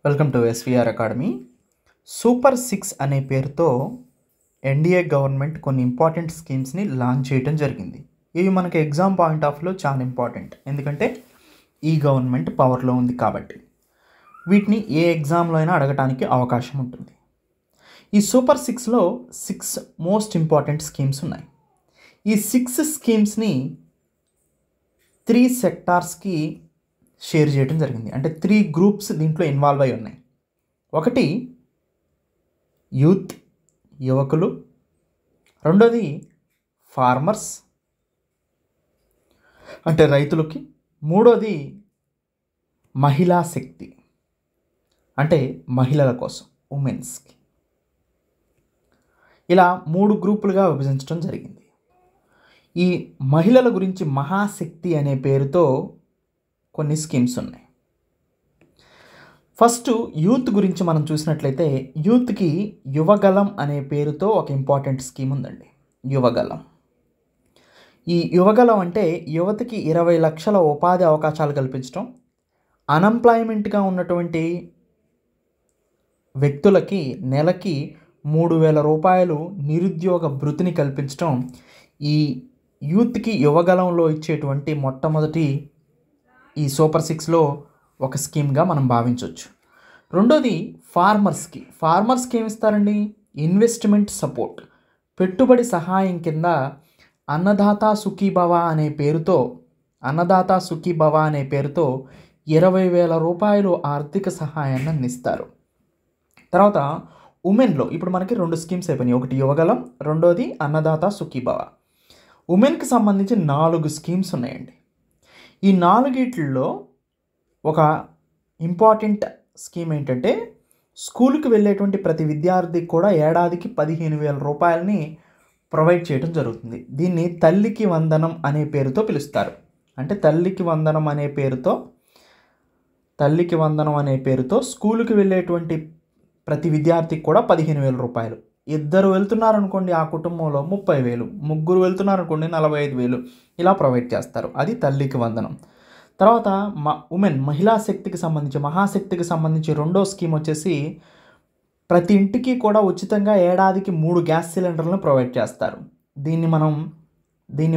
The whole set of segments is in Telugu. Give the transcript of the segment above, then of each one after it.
Welcome to SVR academy. Super 6 అనే పేరుతో ఎన్డీఏ గవర్నమెంట్ కొన్ని ఇంపార్టెంట్ స్కీమ్స్ని లాంచ్ చేయడం జరిగింది. ఇవి మనకి ఎగ్జామ్ పాయింట్ ఆఫ్ వ్యూలో చాలా ఇంపార్టెంట్, ఎందుకంటే ఈ గవర్నమెంట్ పవర్లో ఉంది కాబట్టి వీటిని ఏ ఎగ్జామ్లో అయినా అడగటానికి అవకాశం ఉంటుంది. ఈ సూపర్ 6లో 6 మోస్ట్ ఇంపార్టెంట్ స్కీమ్స్ ఉన్నాయి. ఈ 6 స్కీమ్స్ని 3 సెక్టార్స్కి షేర్ చేయడం జరిగింది. అంటే 3 గ్రూప్స్ దీంట్లో ఇన్వాల్వ్ అయి ఉన్నాయి. ఒకటి యూత్, యువకులు. రెండోది ఫార్మర్స్, అంటే రైతులకి. మూడోది మహిళా శక్తి, అంటే మహిళల కోసం, ఉమెన్స్కి. ఇలా 3 గ్రూపులుగా విభజించడం జరిగింది. ఈ మహిళల గురించి మహాశక్తి అనే పేరుతో కొన్ని స్కీమ్స్ ఉన్నాయి. ఫస్ట్ యూత్ గురించి మనం చూసినట్లయితే యూత్కి యువగలం అనే పేరుతో ఒక ఇంపార్టెంట్ స్కీమ్ ఉందండి. యువగలం. ఈ యువగలం అంటే యువతకి 20 లక్షల ఉపాధి అవకాశాలు కల్పించడం, అన్ఎంప్లాయ్మెంట్గా ఉన్నటువంటి వ్యక్తులకి నెలకి 3,000 రూపాయలు నిరుద్యోగ భృతిని కల్పించడం ఈ యూత్కి యువగలంలో ఇచ్చేటువంటి మొట్టమొదటి ఈ సూపర్ 6లో ఒక స్కీమ్గా మనం భావించవచ్చు. రెండోది ఫార్మర్స్కి ఏమి ఇస్తారండి? ఇన్వెస్ట్మెంట్ సపోర్ట్, పెట్టుబడి సహాయం కింద అన్నదాత సుఖీభవ అనే పేరుతో 20,000 రూపాయలు ఆర్థిక సహాయాన్ని అందిస్తారు. తర్వాత ఉమెన్లో ఇప్పుడు మనకి 2 స్కీమ్స్ అయిపోయినాయి. ఒకటి యువగలం, రెండోది అన్నదాత సుఖీభవ. ఉమెన్కి సంబంధించి 4 స్కీమ్స్ ఉన్నాయండి. ఈ 4 ఒక ఇంపార్టెంట్ స్కీమ్ ఏంటంటే స్కూల్కి వెళ్ళేటువంటి ప్రతి విద్యార్థికి కూడా ఏడాదికి 15,000 రూపాయలని ప్రొవైడ్ చేయడం జరుగుతుంది. దీన్ని తల్లికి వందనం అనే పేరుతో పిలుస్తారు. అంటే తల్లికి వందనం అనే పేరుతో స్కూల్కి వెళ్ళేటువంటి ప్రతి విద్యార్థికి కూడా 15,000 రూపాయలు. 2 వెళ్తున్నారనుకోండి ఆ కుటుంబంలో 30,000, 3 వెళ్తున్నారనుకోండి 45,000 ఇలా ప్రొవైడ్ చేస్తారు. అది తల్లికి వందనం. తర్వాత మహాశక్తికి సంబంధించి రెండో స్కీమ్ వచ్చేసి ప్రతి ఇంటికి కూడా ఉచితంగా ఏడాదికి 3 గ్యాస్ సిలిండర్లను ప్రొవైడ్ చేస్తారు. దీన్ని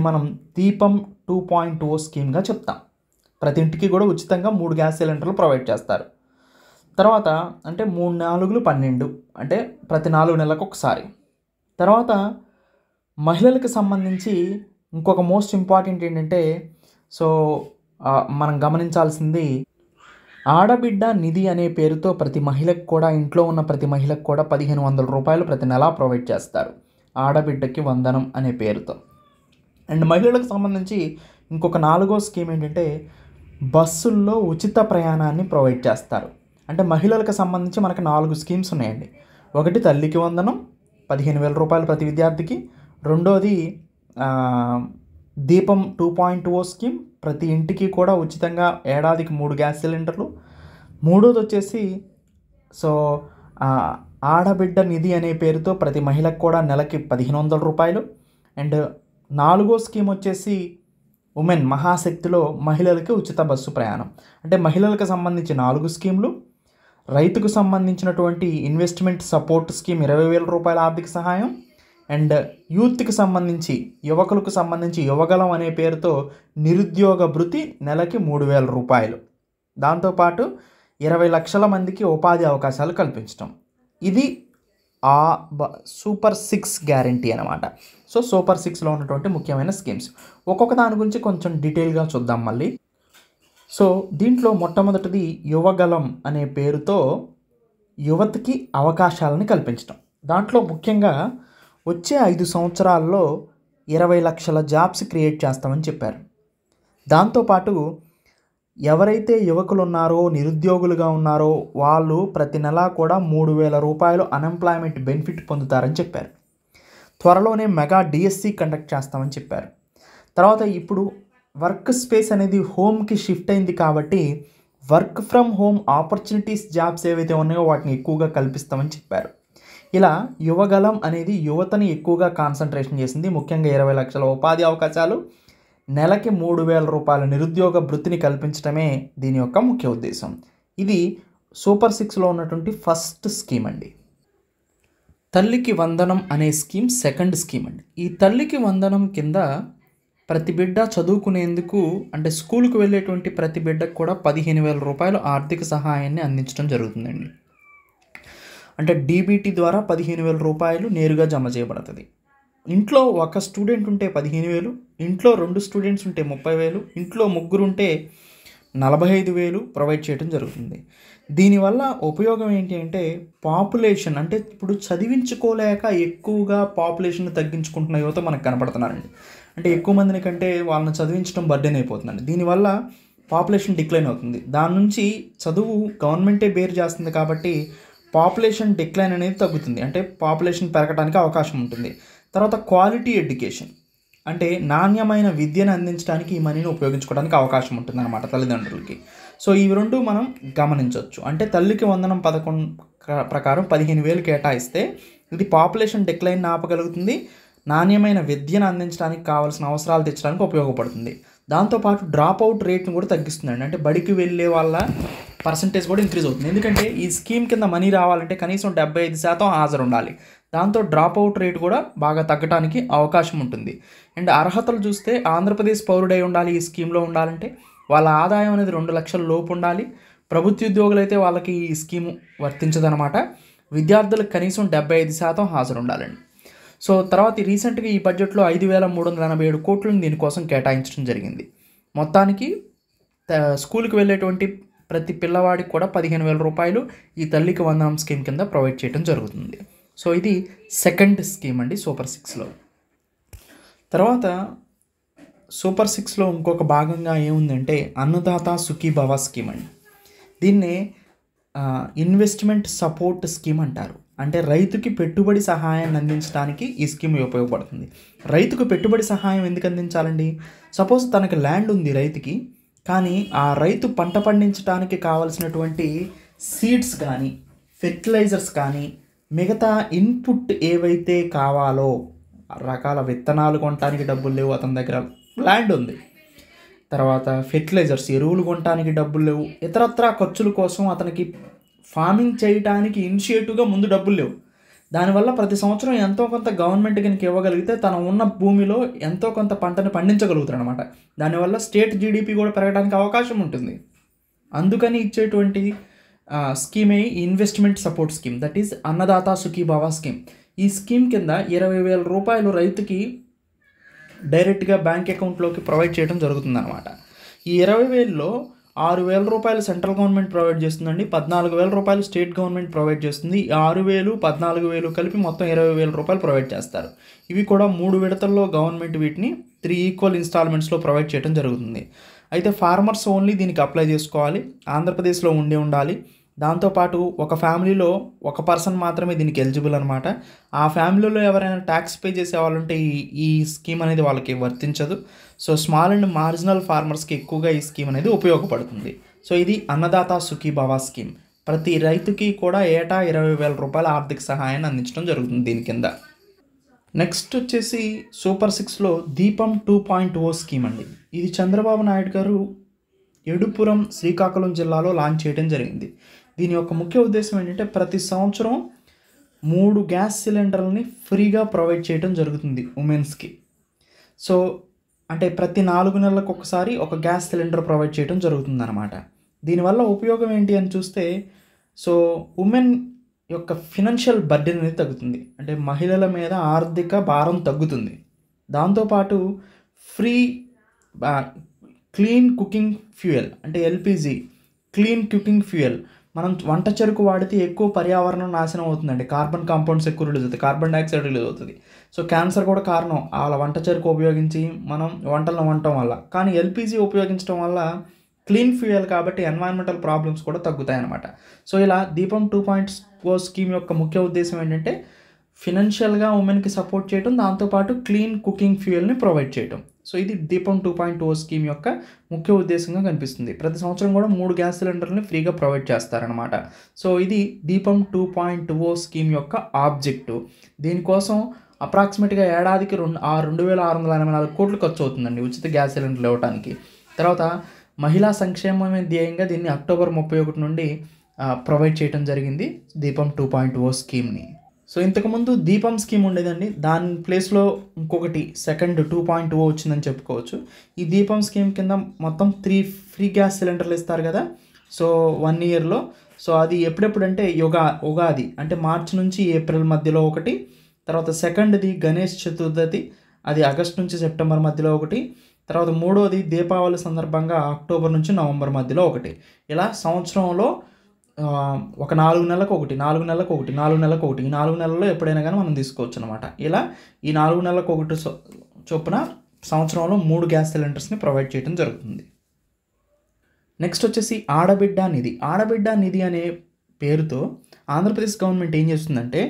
మనం దీపం 2.0 స్కీమ్గా చెప్తాం. ప్రతి ఇంటికి కూడా ఉచితంగా 3 గ్యాస్ సిలిండర్లు ప్రొవైడ్ చేస్తారు. తర్వాత అంటే 3 4 12, అంటే ప్రతి 4 నెలలకు ఒకసారి. తర్వాత మహిళలకు సంబంధించి ఇంకొక మోస్ట్ ఇంపార్టెంట్ ఏంటంటే మనం గమనించాల్సింది ఆడబిడ్డ నిధి అనే పేరుతో ప్రతి మహిళకు కూడా, ఇంట్లో ఉన్న ప్రతి మహిళకు కూడా 1,500 రూపాయలు ప్రతి నెలా ప్రొవైడ్ చేస్తారు. ఆడబిడ్డకి వందనం అనే పేరుతో. అండ్ మహిళలకు సంబంధించి ఇంకొక 4వ స్కీమ్ ఏంటంటే బస్సుల్లో ఉచిత ప్రయాణాన్ని ప్రొవైడ్ చేస్తారు. అంటే మహిళలకు సంబంధించి మనకు 4 స్కీమ్స్ ఉన్నాయండి. ఒకటి తల్లికి వందనం 15,000 రూపాయలు ప్రతి విద్యార్థికి. రెండోది దీపం 2.0 స్కీమ్, ప్రతి ఇంటికి కూడా ఉచితంగా ఏడాదికి 3 గ్యాస్ సిలిండర్లు. మూడోది వచ్చేసి ఆడబిడ్డ నిధి అనే పేరుతో ప్రతి మహిళకు కూడా నెలకి 1,500 రూపాయలు. అండ్ 4వ స్కీమ్ వచ్చేసి ఉమెన్ మహాశక్తిలో మహిళలకి ఉచిత బస్సు ప్రయాణం. అంటే మహిళలకు సంబంధించి 4 స్కీములు, రైతుకు సంబంధించినటువంటి ఇన్వెస్ట్మెంట్ సపోర్ట్ స్కీమ్ 20,000 రూపాయల ఆర్థిక సహాయం, అండ్ యూత్కి సంబంధించి యువకులకు సంబంధించి యువగలం అనే పేరుతో నిరుద్యోగ భృతి నెలకి 3,000 రూపాయలు. దాంతోపాటు 20 లక్షల మందికి ఉపాధి అవకాశాలు కల్పించడం. ఇది సూపర్ 6 గ్యారంటీ అనమాట. సూపర్ 6లో ఉన్నటువంటి ముఖ్యమైన స్కీమ్స్ ఒక్కొక్క దాని గురించి కొంచెం డీటెయిల్గా చూద్దాం మళ్ళీ. దీంట్లో మొట్టమొదటిది యువగలం అనే పేరుతో యువతకి అవకాశాలను కల్పించడం. దాంట్లో ముఖ్యంగా వచ్చే 5 సంవత్సరాల్లో 20 లక్షల జాబ్స్ క్రియేట్ చేస్తామని చెప్పారు. దాంతోపాటు ఎవరైతే యువకులు ఉన్నారో, నిరుద్యోగులుగా ఉన్నారో వాళ్ళు ప్రతి నెలా కూడా 3,000 రూపాయలు అన్ఎంప్లాయ్మెంట్ బెనిఫిట్ పొందుతారని చెప్పారు. త్వరలోనే మెగా డిఎస్సి కండక్ట్ చేస్తామని చెప్పారు. తర్వాత ఇప్పుడు వర్క్ స్పేస్ అనేది హోమ్కి షిఫ్ట్ అయింది కాబట్టి work from home opportunities jobs ఏవైతే ఉన్నాయో వాటిని ఎక్కువగా కల్పిస్తామని చెప్పారు. ఇలా యువగలం అనేది యువతని ఎక్కువగా కాన్సన్ట్రేషన్ చేసింది. ముఖ్యంగా 20 లక్షల ఉపాధి అవకాశాలు, నెలకి 3,000 రూపాయల నిరుద్యోగ భృతిని కల్పించడమే దీని యొక్క ముఖ్య ఉద్దేశం. ఇది సూపర్ 6లో ఉన్నటువంటి ఫస్ట్ స్కీమ్ అండి. తల్లికి వందనం అనే స్కీమ్ సెకండ్ స్కీమ్ అండి. ఈ తల్లికి వందనం కింద ప్రతి బిడ్డ చదువుకునేందుకు అంటే స్కూల్కి వెళ్ళేటువంటి ప్రతి బిడ్డకు కూడా 15,000 రూపాయలు ఆర్థిక సహాయాన్ని అందించడం జరుగుతుందండి. అంటే డీబీటీ ద్వారా 15,000 రూపాయలు నేరుగా జమ చేయబడుతుంది. ఇంట్లో ఒక స్టూడెంట్ ఉంటే 15,000, ఇంట్లో 2 స్టూడెంట్స్ ఉంటే 30,000, ఇంట్లో 3 ఉంటే 45,000 ప్రొవైడ్ చేయడం జరుగుతుంది. దీనివల్ల ఉపయోగం ఏంటి అంటే పాపులేషన్ అంటే ఇప్పుడు చదివించుకోలేక ఎక్కువగా పాపులేషన్ తగ్గించుకుంటున్న యువత మనకు కనపడుతున్నారండి. అంటే ఎక్కువ మందిని కంటే వాళ్ళని చదివించడం బర్డెన్ అయిపోతుందండి. దీనివల్ల పాపులేషన్ డిక్లైన్ అవుతుంది. దాని నుంచి చదువు గవర్నమెంటే బేర్ చేస్తుంది కాబట్టి పాపులేషన్ డిక్లైన్ అనేది తగ్గుతుంది. అంటే పాపులేషన్ పెరగడానికి అవకాశం ఉంటుంది. తర్వాత క్వాలిటీ ఎడ్యుకేషన్ అంటే నాణ్యమైన విద్యను అందించడానికి ఈ మనీని ఉపయోగించుకోవడానికి అవకాశం ఉంటుంది అన్నమాట తల్లిదండ్రులకి. సో ఇవి రెండు మనం గమనించవచ్చు. అంటే తల్లికి వందనం పథకం ప్రకారం 15,000 కేటాయిస్తే ఇది పాపులేషన్ డిక్లైన్ ఆపగలుగుతుంది, నాణ్యమైన విద్యను అందించడానికి కావాల్సిన అవసరాలు తీర్చడానికి ఉపయోగపడుతుంది. దాంతోపాటు డ్రాప్ అవుట్ రేట్ను కూడా తగ్గిస్తుందండి. అంటే బడికి వెళ్ళే వాళ్ళ పర్సంటేజ్ కూడా ఇంక్రీజ్ అవుతుంది. ఎందుకంటే ఈ స్కీమ్ కింద మనీ రావాలంటే కనీసం 75% హాజరు ఉండాలి. దాంతో డ్రాప్ అవుట్ రేట్ కూడా బాగా తగ్గడానికి అవకాశం ఉంటుంది. అండ్ అర్హతలు చూస్తే ఆంధ్రప్రదేశ్ పౌరుడై ఉండాలి, ఈ స్కీమ్లో ఉండాలంటే వాళ్ళ ఆదాయం అనేది 2 లక్షల లోపు ఉండాలి. ప్రభుత్వ ఉద్యోగులు అయితే వాళ్ళకి ఈ స్కీము వర్తించదనమాట. విద్యార్థులకు కనీసం 75% హాజరు ఉండాలండి. సో తర్వాత రీసెంట్గా ఈ బడ్జెట్లో 5,387 కోట్లను దీనికోసం కేటాయించడం జరిగింది. మొత్తానికి స్కూల్కి వెళ్ళేటువంటి ప్రతి పిల్లవాడికి కూడా 15,000 రూపాయలు ఈ తల్లికి వందనం స్కీమ్ కింద ప్రొవైడ్ చేయడం జరుగుతుంది. సో ఇది సెకండ్ స్కీమ్ అండి సూపర్ 6లో. తర్వాత సూపర్ 6లో ఇంకొక భాగంగా ఏముందంటే అన్నదాత సుఖీభవ స్కీమ్ అండి. దీన్నే ఇన్వెస్ట్మెంట్ సపోర్ట్ స్కీమ్ అంటారు. అంటే రైతుకి పెట్టుబడి సహాయాన్ని అందించడానికి ఈ స్కీమ్ ఉపయోగపడుతుంది. రైతుకు పెట్టుబడి సహాయం ఎందుకు అందించాలండి? సపోజ్ తనకి ల్యాండ్ ఉంది రైతుకి, కానీ ఆ రైతు పంట పండించడానికి కావాల్సినటువంటి సీడ్స్ కానీ ఫెర్టిలైజర్స్ కానీ మిగతా ఇన్పుట్ ఏవైతే కావాలో రకాల విత్తనాలు కొనడానికి డబ్బులు లేవు, అతని దగ్గర ల్యాండ్ ఉంది. తర్వాత ఫెర్టిలైజర్స్ ఎరువులు కొనడానికి డబ్బులు లేవు, ఇతరత్రా ఖర్చుల కోసం అతనికి ఫార్మింగ్ చేయడానికి ఇనిషియేటివ్గా ముందు డబ్బులు లేవు. దానివల్ల ప్రతి సంవత్సరం ఎంతో కొంత గవర్నమెంట్ కనుక ఇవ్వగలిగితే తన ఉన్న భూమిలో ఎంతో కొంత పంటను పండించగలుగుతాడు అనమాట. దానివల్ల స్టేట్ జీడిపి కూడా పెరగడానికి అవకాశం ఉంటుంది. అందుకని ఇచ్చేటువంటి స్కీమే investment support scheme, that is Annadata Sukhibhava scheme. ఈ స్కీమ్ కింద 20,000 రూపాయలు రైతుకి డైరెక్ట్గా బ్యాంక్ అకౌంట్లోకి ప్రొవైడ్ చేయడం జరుగుతుందన్నమాట. ఈ 20,000లో 6,000 రూపాయలు సెంట్రల్ గవర్నమెంట్ ప్రొవైడ్ చేస్తుందండి, 14,000 రూపాయలు స్టేట్ గవర్నమెంట్ ప్రొవైడ్ చేస్తుంది. 6,000, 14,000 కలిపి మొత్తం 20,000 రూపాయలు ప్రొవైడ్ చేస్తారు. ఇవి కూడా 3 విడతల్లో గవర్నమెంట్ వీటిని 3 ఈక్వల్ ఇన్స్టాల్మెంట్స్లో ప్రొవైడ్ చేయడం జరుగుతుంది. అయితే ఫార్మర్స్ ఓన్లీ దీనికి అప్లై చేసుకోవాలి, ఆంధ్రప్రదేశ్లో ఉండాలి. దాంతోపాటు ఒక ఫ్యామిలీలో ఒక పర్సన్ మాత్రమే దీనికి ఎలిజిబుల్ అనమాట. ఆ ఫ్యామిలీలో ఎవరైనా ట్యాక్స్ పే చేసే వాళ్ళు ఉంటే ఈ స్కీమ్ అనేది వాళ్ళకి వర్తించదు. సో స్మాల్ అండ్ మార్జినల్ ఫార్మర్స్కి ఎక్కువగా ఈ స్కీమ్ అనేది ఉపయోగపడుతుంది. సో ఇది అన్నదాత సుఖీభవ స్కీమ్. ప్రతి రైతుకి కూడా ఏటా 20,000 రూపాయల ఆర్థిక సహాయాన్ని అందించడం జరుగుతుంది దీని కింద. నెక్స్ట్ వచ్చేసి సూపర్ 6లో దీపం 2.0 స్కీమ్ అండి. ఇది చంద్రబాబు నాయుడు గారు ఎడుపురం శ్రీకాకుళం జిల్లాలో లాంచ్ చేయడం జరిగింది. దీని యొక్క ముఖ్య ఉద్దేశం ఏంటంటే ప్రతి సంవత్సరం 3 గ్యాస్ సిలిండర్లని ఫ్రీగా ప్రొవైడ్ చేయడం జరుగుతుంది ఉమెన్స్కి. సో అంటే ప్రతి 4 నెలలకు ఒకసారి ఒక గ్యాస్ సిలిండర్ ప్రొవైడ్ చేయడం జరుగుతుందన్నమాట. దీనివల్ల ఉపయోగం ఏంటి అని చూస్తే సో ఉమెన్ యొక్క ఫినాన్షియల్ బర్డెన్ అనేది తగ్గుతుంది. అంటే మహిళల మీద ఆర్థిక భారం తగ్గుతుంది. దాంతోపాటు ఫ్రీ క్లీన్ కుకింగ్ ఫ్యూయల్ అంటే ఎల్పిజి క్లీన్ కుకింగ్ ఫ్యూయల్ మనం వంట చెరుకు వాడితే ఎక్కువ పర్యావరణం నాశనం అవుతుందండి. కార్బన్ కాంపౌండ్స్ ఎక్కువ రిలీజ్ అవుతుంది, కార్బన్ డైఆక్సైడ్ రిలీజ్ అవుతుంది. సో క్యాన్సర్ కూడా కారణం అలా వంట చెరుకు ఉపయోగించి మనం వంటలను వండటం వల్ల. కానీ ఎల్పిజి ఉపయోగించడం వల్ల క్లీన్ ఫ్యూయల్ కాబట్టి ఎన్వైరన్మెంటల్ ప్రాబ్లమ్స్ కూడా తగ్గుతాయి అన్నమాట. సో ఇలా దీపం 2.0 స్కీమ్ యొక్క ముఖ్య ఉద్దేశం ఏంటంటే ఫినాన్షియల్గా ఉమెన్కి సపోర్ట్ చేయడం, దాంతోపాటు క్లీన్ కుకింగ్ ఫ్యూయల్ని ప్రొవైడ్ చేయడం. సో ఇది దీపం 2.0 స్కీమ్ యొక్క ముఖ్య ఉద్దేశంగా కనిపిస్తుంది. ప్రతి సంవత్సరం కూడా 3 గ్యాస్ సిలిండర్ని ఫ్రీగా ప్రొవైడ్ చేస్తారనమాట. సో ఇది దీపం 2.0 స్కీమ్ యొక్క ఆబ్జెక్టివ్. దీనికోసం అప్రాక్సిమేట్గా ఏడాదికి 2,684 కోట్లు ఖర్చు అవుతుందండి ఉచిత గ్యాస్ సిలిండర్లు ఇవ్వడానికి. తర్వాత మహిళా సంక్షేమమే ధ్యేయంగా దీన్ని అక్టోబర్ 31 నుండి ప్రొవైడ్ చేయడం జరిగింది దీపం 2.0 స్కీమ్ని. సో ఇంతకుముందు దీపం స్కీమ్ ఉండేదండి, దాని ప్లేస్లో ఇంకొకటి సెకండ్ 2.0 వచ్చిందని చెప్పుకోవచ్చు. ఈ దీపం స్కీమ్ కింద మొత్తం 3 ఫ్రీ గ్యాస్ సిలిండర్లు ఇస్తారు కదా, సో 1 ఇయర్లో. సో అది ఎప్పుడెప్పుడంటే ఉగాది అంటే మార్చి నుంచి ఏప్రిల్ మధ్యలో ఒకటి, తర్వాత సెకండ్ది గణేష్ చతుర్థి, అది ఆగస్ట్ నుంచి సెప్టెంబర్ మధ్యలో ఒకటి, తర్వాత మూడోది దీపావళి సందర్భంగా అక్టోబర్ నుంచి నవంబర్ మధ్యలో ఒకటి. ఇలా సంవత్సరంలో ఒక 4 నెలలకు ఒకటి, 4 నెలలకు ఒకటి, 4 నెలలకు ఒకటి, ఈ 4 నెలల్లో ఎప్పుడైనా కానీ మనం తీసుకోవచ్చు అనమాట. ఇలా ఈ 4 నెలలకు ఒకటి చొప్పున సంవత్సరంలో 3 గ్యాస్ సిలిండర్స్ని ప్రొవైడ్ చేయడం జరుగుతుంది. నెక్స్ట్ వచ్చేసి ఆడబిడ్డ నిధి. ఆడబిడ్డ నిధి అనే పేరుతో ఆంధ్రప్రదేశ్ గవర్నమెంట్ ఏం చేస్తుందంటే,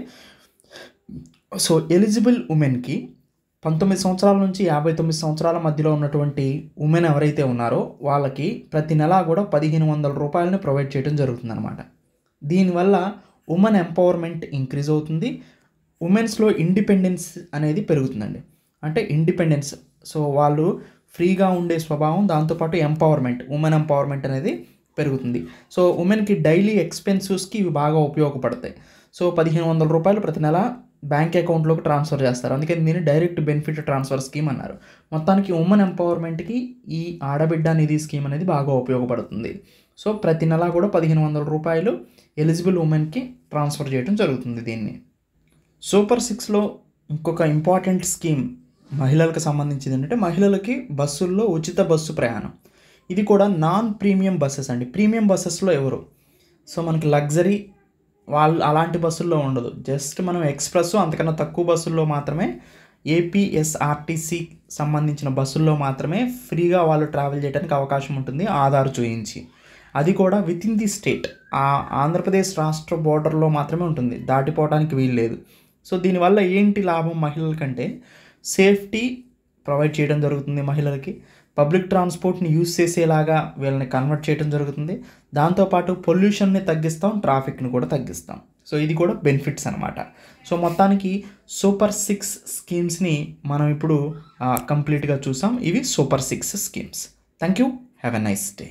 సో ఎలిజిబుల్ ఉమెన్కి 19 సంవత్సరాల నుంచి 59 సంవత్సరాల మధ్యలో ఉన్నటువంటి ఉమెన్ ఎవరైతే ఉన్నారో వాళ్ళకి ప్రతి నెల కూడా 1500 రూపాయలని ప్రొవైడ్ చేయడం జరుగుతుందన్నమాట. దీనివల్ల ఉమెన్ ఎంపవర్మెంట్ ఇంక్రీజ్ అవుతుంది, ఉమెన్స్లో ఇండిపెండెన్స్ అనేది పెరుగుతుందండి. అంటే ఇండిపెండెన్స్, సో వాళ్ళు ఫ్రీగా ఉండే స్వభావం, దాంతోపాటు ఉమెన్ ఎంపవర్మెంట్ అనేది పెరుగుతుంది. సో ఉమెన్కి డైలీ ఎక్స్పెన్సెస్కి ఇవి బాగా ఉపయోగపడతాయి. సో 1500 రూపాయలు ప్రతి నెల బ్యాంక్ అకౌంట్లోకి ట్రాన్స్ఫర్ చేస్తారు, అందుకని దీన్ని డైరెక్ట్ బెనిఫిట్ ట్రాన్స్ఫర్ స్కీమ్ అన్నారు. మొత్తానికి ఉమెన్ ఎంపవర్మెంట్కి ఈ ఆడబిడ్డ నిధి స్కీమ్ అనేది బాగా ఉపయోగపడుతుంది. సో ప్రతి నెల కూడా 1500 రూపాయలు ఎలిజిబుల్ ఉమెన్కి ట్రాన్స్ఫర్ చేయడం జరుగుతుంది. దీన్ని సూపర్ 6లో ఇంకొక ఇంపార్టెంట్ స్కీమ్ మహిళలకు సంబంధించింది ఏంటంటే, మహిళలకి బస్సుల్లో ఉచిత బస్సు ప్రయాణం. ఇది కూడా నాన్ ప్రీమియం బస్సెస్ అండి. ప్రీమియం బస్సెస్లో ఎవరు, సో మనకి లగ్జరీ వాళ్ళు అలాంటి బస్సుల్లో ఉండదు, జస్ట్ మనం ఎక్స్ప్రెస్ అంతకన్నా తక్కువ బస్సుల్లో మాత్రమే, ఏపీఎస్ఆర్టీసీ సంబంధించిన బస్సుల్లో మాత్రమే ఫ్రీగా వాళ్ళు ట్రావెల్ చేయడానికి అవకాశం ఉంటుంది ఆధార్ చూయించి. అది కూడా విత్ ఇన్ ది స్టేట్, ఆ ఆంధ్రప్రదేశ్ రాష్ట్ర బోర్డర్లో మాత్రమే ఉంటుంది, దాటిపోవడానికి వీలు లేదు. సో దీనివల్ల ఏంటి లాభం మహిళలకంటే, సేఫ్టీ ప్రొవైడ్ చేయడం జరుగుతుంది మహిళలకి, పబ్లిక్ ట్రాన్స్పోర్ట్ని యూజ్ చేసేలాగా వీళ్ళని కన్వర్ట్ చేయడం జరుగుతుంది, దాంతోపాటు పొల్యూషన్ని తగ్గిస్తాం, ట్రాఫిక్ని కూడా తగ్గిస్తాం. సో ఇది కూడా బెనిఫిట్స్ అనమాట. సో మొత్తానికి సూపర్ 6 స్కీమ్స్ని మనం ఇప్పుడు కంప్లీట్గా చూసాం. ఇవి super 6 schemes. Thank you, have a nice day.